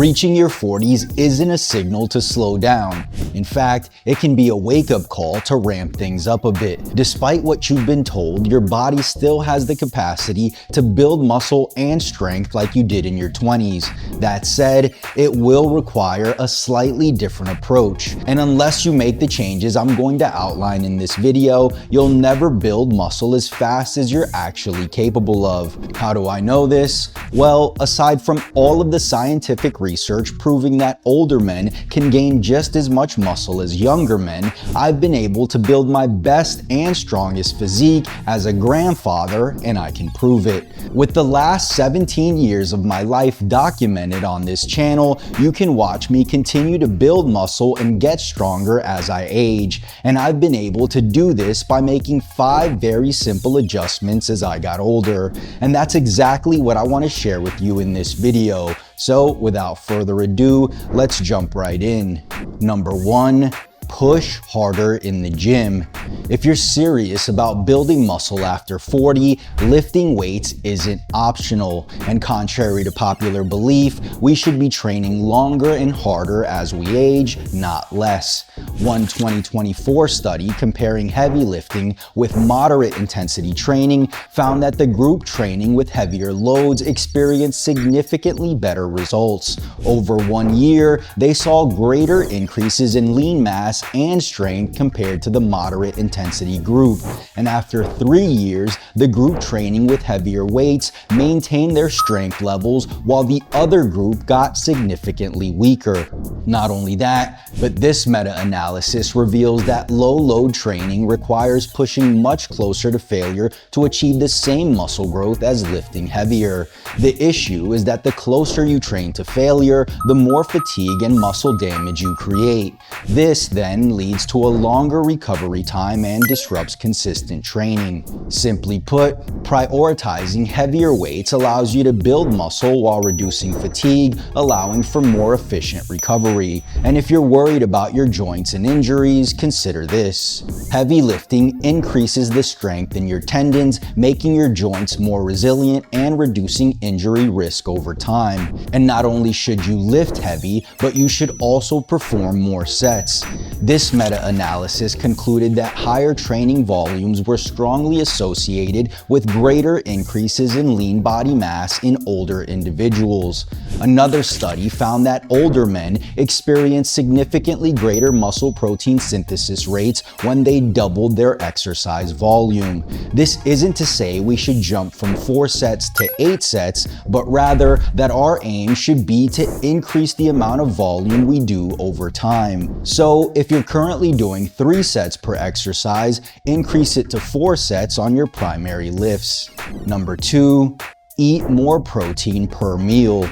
Reaching your 40s isn't a signal to slow down. In fact, it can be a wake-up call to ramp things up a bit. Despite what you've been told, your body still has the capacity to build muscle and strength like you did in your 20s. That said, it will require a slightly different approach. And unless you make the changes I'm going to outline in this video, you'll never build muscle as fast as you're actually capable of. How do I know this? Well, aside from all of the scientific research proving that older men can gain just as much muscle as younger men, I've been able to build my best and strongest physique as a grandfather, and I can prove it. With the last 17 years of my life documented on this channel, you can watch me continue to build muscle and get stronger as I age. And I've been able to do this by making 5 very simple adjustments as I got older. And that's exactly what I want to share with you in this video. So without further ado, let's jump right in. Number 1. Push harder in the gym. If you're serious about building muscle after 40, lifting weights isn't optional. And contrary to popular belief, we should be training longer and harder as we age, not less. One 2024 study comparing heavy lifting with moderate intensity training found that the group training with heavier loads experienced significantly better results. Over 1 year, they saw greater increases in lean mass and strength compared to the moderate intensity group. And after 3 years, the group training with heavier weights maintained their strength levels while the other group got significantly weaker. Not only that, but this meta-analysis reveals that low-load training requires pushing much closer to failure to achieve the same muscle growth as lifting heavier. The issue is that the closer you train to failure, the more fatigue and muscle damage you create. This then leads to a longer recovery time and disrupts consistent training. Simply put, prioritizing heavier weights allows you to build muscle while reducing fatigue, allowing for more efficient recovery. And if you're worried about your joints and injuries, consider this. Heavy lifting increases the strength in your tendons, making your joints more resilient and reducing injury risk over time. And not only should you lift heavy, but you should also perform more sets. This meta-analysis concluded that higher training volumes were strongly associated with greater increases in lean body mass in older individuals. Another study found that older men experienced significantly greater muscle protein synthesis rates when they doubled their exercise volume. This isn't to say we should jump from 4 sets to 8 sets, but rather that our aim should be to increase the amount of volume we do over time. So if you're currently doing 3 sets per exercise, increase it to 4 sets on your primary lifts. Number 2. Eat more protein per meal.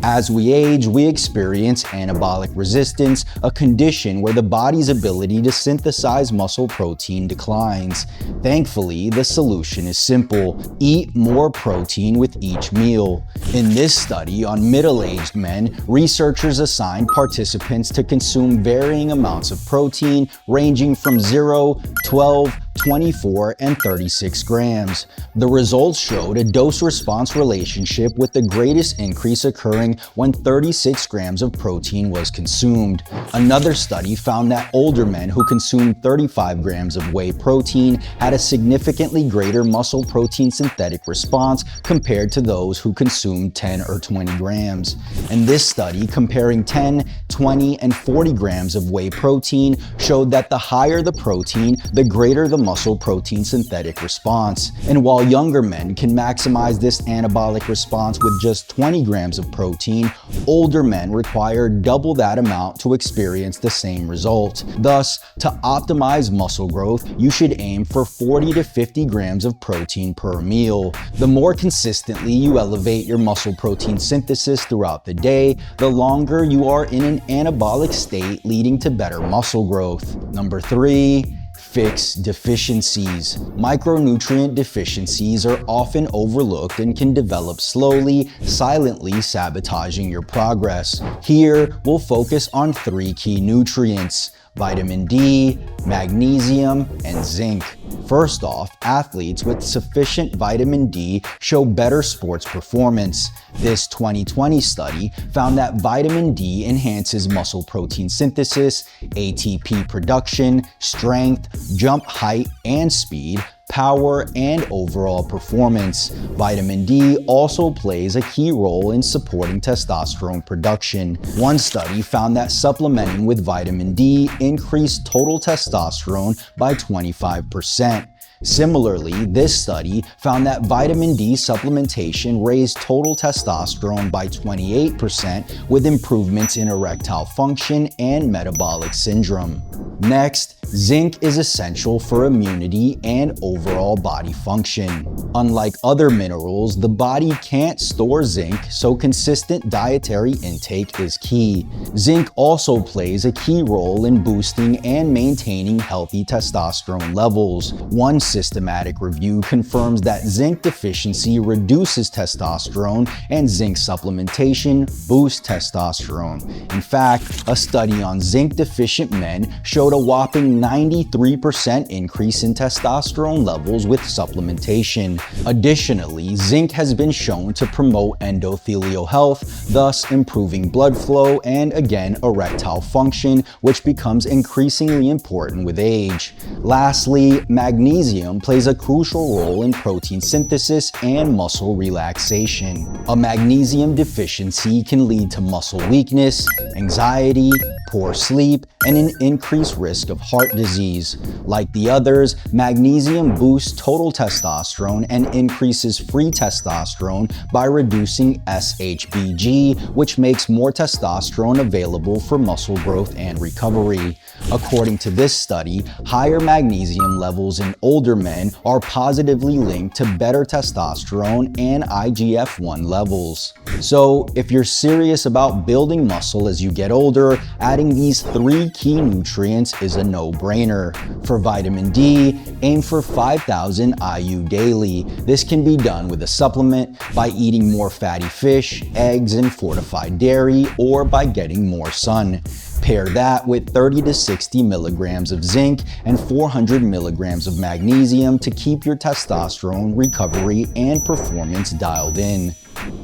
As we age, we experience anabolic resistance, a condition where the body's ability to synthesize muscle protein declines. Thankfully, the solution is simple. Eat more protein with each meal. In this study on middle-aged men, researchers assigned participants to consume varying amounts of protein ranging from 0, 12, 24, and 36 grams. The results showed a dose-response relationship with the greatest increase occurring when 36 grams of protein was consumed. Another study found that older men who consumed 35 grams of whey protein had a significantly greater muscle protein synthetic response compared to those who consumed 10 or 20 grams. And this study comparing 10, 20, and 40 grams of whey protein showed that the higher the protein, the greater the muscle protein synthetic response. And while younger men can maximize this anabolic response with just 20 grams of protein, older men require double that amount to experience the same result. Thus, to optimize muscle growth, you should aim for 40 to 50 grams of protein per meal. The more consistently you elevate your muscle protein synthesis throughout the day, the longer you are in an anabolic state, leading to better muscle growth. Number 3. Fix deficiencies. Micronutrient deficiencies are often overlooked and can develop slowly, silently sabotaging your progress. Here, we'll focus on 3 key nutrients: vitamin D, magnesium, and zinc. First off, athletes with sufficient vitamin D show better sports performance. This 2020 study found that vitamin D enhances muscle protein synthesis, ATP production, strength, jump height and speed, power, and overall performance. Vitamin D also plays a key role in supporting testosterone production. One study found that supplementing with vitamin D increased total testosterone by 25%. Similarly, this study found that vitamin D supplementation raised total testosterone by 28% with improvements in erectile function and metabolic syndrome. Next, zinc is essential for immunity and overall body function. Unlike other minerals, the body can't store zinc, so consistent dietary intake is key. Zinc also plays a key role in boosting and maintaining healthy testosterone levels. One systematic review confirms that zinc deficiency reduces testosterone and zinc supplementation boosts testosterone. In fact, a study on zinc deficient men showed a whopping 93% increase in testosterone levels with supplementation. Additionally, zinc has been shown to promote endothelial health, thus improving blood flow and again erectile function, which becomes increasingly important with age. Lastly, magnesium plays a crucial role in protein synthesis and muscle relaxation. A magnesium deficiency can lead to muscle weakness, anxiety, poor sleep, and an increased risk of heart disease. Like the others, magnesium boosts total testosterone and increases free testosterone by reducing SHBG, which makes more testosterone available for muscle growth and recovery. According to this study, higher magnesium levels in older men are positively linked to better testosterone and IGF-1 levels. So, if you're serious about building muscle as you get older, adding these 3 key nutrients is a no-brainer. For vitamin D, aim for 5,000 IU daily. This can be done with a supplement, by eating more fatty fish, eggs, and fortified dairy, or by getting more sun. Pair that with 30 to 60 milligrams of zinc and 400 milligrams of magnesium to keep your testosterone recovery and performance dialed in.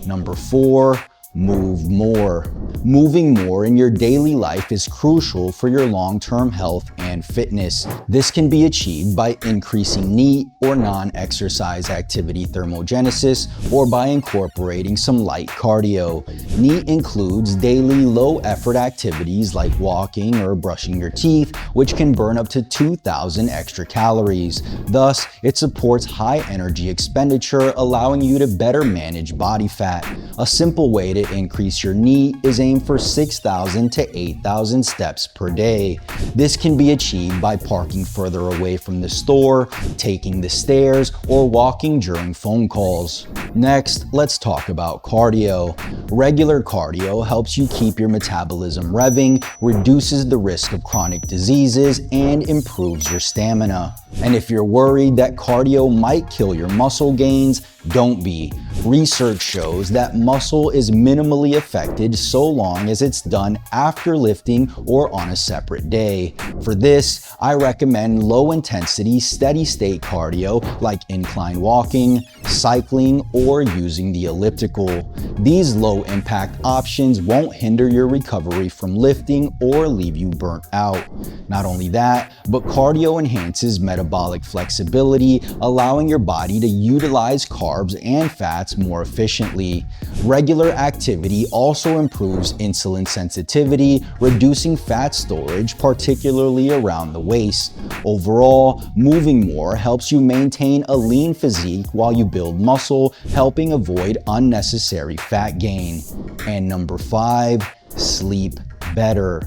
Number 4, move more. Moving more in your daily life is crucial for your long-term health and fitness. This can be achieved by increasing NEAT or non-exercise activity thermogenesis or by incorporating some light cardio. NEAT includes daily low-effort activities like walking or brushing your teeth, which can burn up to 2,000 extra calories. Thus, it supports high energy expenditure, allowing you to better manage body fat. A simple way to increase your NEAT is aim for 6,000 to 8,000 steps per day. This can be achieved by parking further away from the store, taking the stairs, or walking during phone calls. Next, let's talk about cardio. Regular cardio helps you keep your metabolism revving, reduces the risk of chronic diseases, and improves your stamina. And if you're worried that cardio might kill your muscle gains, don't be. Research shows that muscle is minimally affected so long as it's done after lifting or on a separate day. For this, I recommend low-intensity, steady-state cardio like incline walking, cycling, or using the elliptical. These low-impact options won't hinder your recovery from lifting or leave you burnt out. Not only that, but cardio enhances metabolic flexibility, allowing your body to utilize carbs and fats more efficiently. Regular activity also improves insulin sensitivity, reducing fat storage, particularly around the waist. Overall, moving more helps you maintain a lean physique while you build muscle, helping avoid unnecessary fat gain. And number 5, sleep better.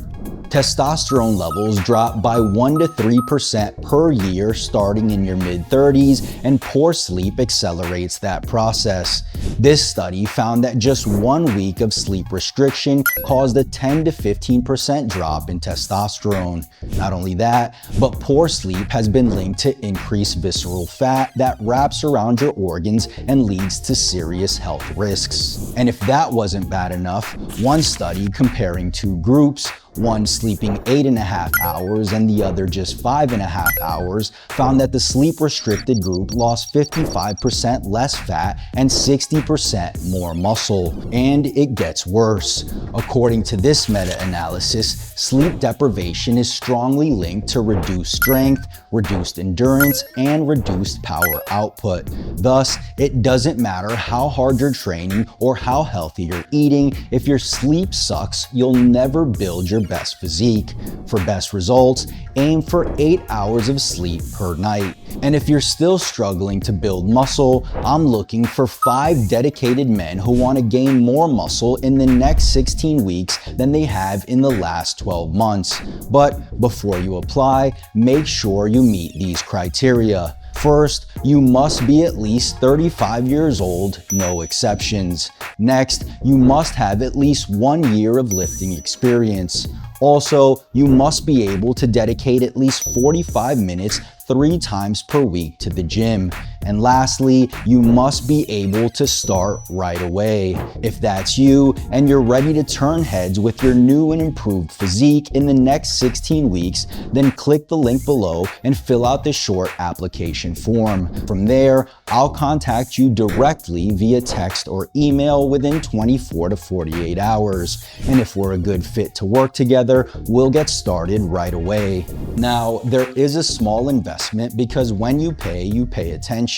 Testosterone levels drop by 1 to 3% per year starting in your mid-30s, and poor sleep accelerates that process. This study found that just 1 week of sleep restriction caused a 10 to 15% drop in testosterone. Not only that, but poor sleep has been linked to increased visceral fat that wraps around your organs and leads to serious health risks. And if that wasn't bad enough, one study comparing 2 groups, one sleeping 8.5 hours and the other just 5.5 hours, found that the sleep-restricted group lost 55% less fat and 60% more muscle. And it gets worse. According to this meta-analysis, sleep deprivation is strongly linked to reduced strength, reduced endurance, and reduced power output. Thus, it doesn't matter how hard you're training or how healthy you're eating, if your sleep sucks, you'll never build your best physique. For best results, aim for 8 hours of sleep per night. And if you're still struggling to build muscle, I'm looking for 5 dedicated men who want to gain more muscle in the next 16 weeks than they have in the last 12 months. But before you apply, make sure you meet these criteria. First, you must be at least 35 years old, no exceptions. Next, you must have at least 1 year of lifting experience. Also, you must be able to dedicate at least 45 minutes 3 times per week to the gym. And lastly, you must be able to start right away. If that's you and you're ready to turn heads with your new and improved physique in the next 16 weeks, then click the link below and fill out the short application form. From there, I'll contact you directly via text or email within 24 to 48 hours. And if we're a good fit to work together, we'll get started right away. Now, there is a small investment because when you pay attention.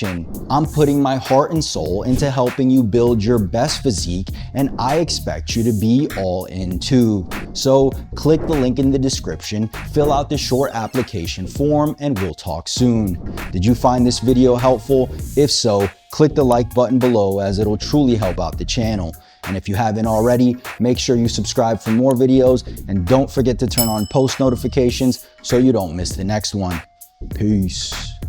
I'm putting my heart and soul into helping you build your best physique, and I expect you to be all in too. So click the link in the description, fill out the short application form, and we'll talk soon. Did you find this video helpful? If so, click the like button below as it'll truly help out the channel. And if you haven't already, make sure you subscribe for more videos and don't forget to turn on post notifications so you don't miss the next one. Peace.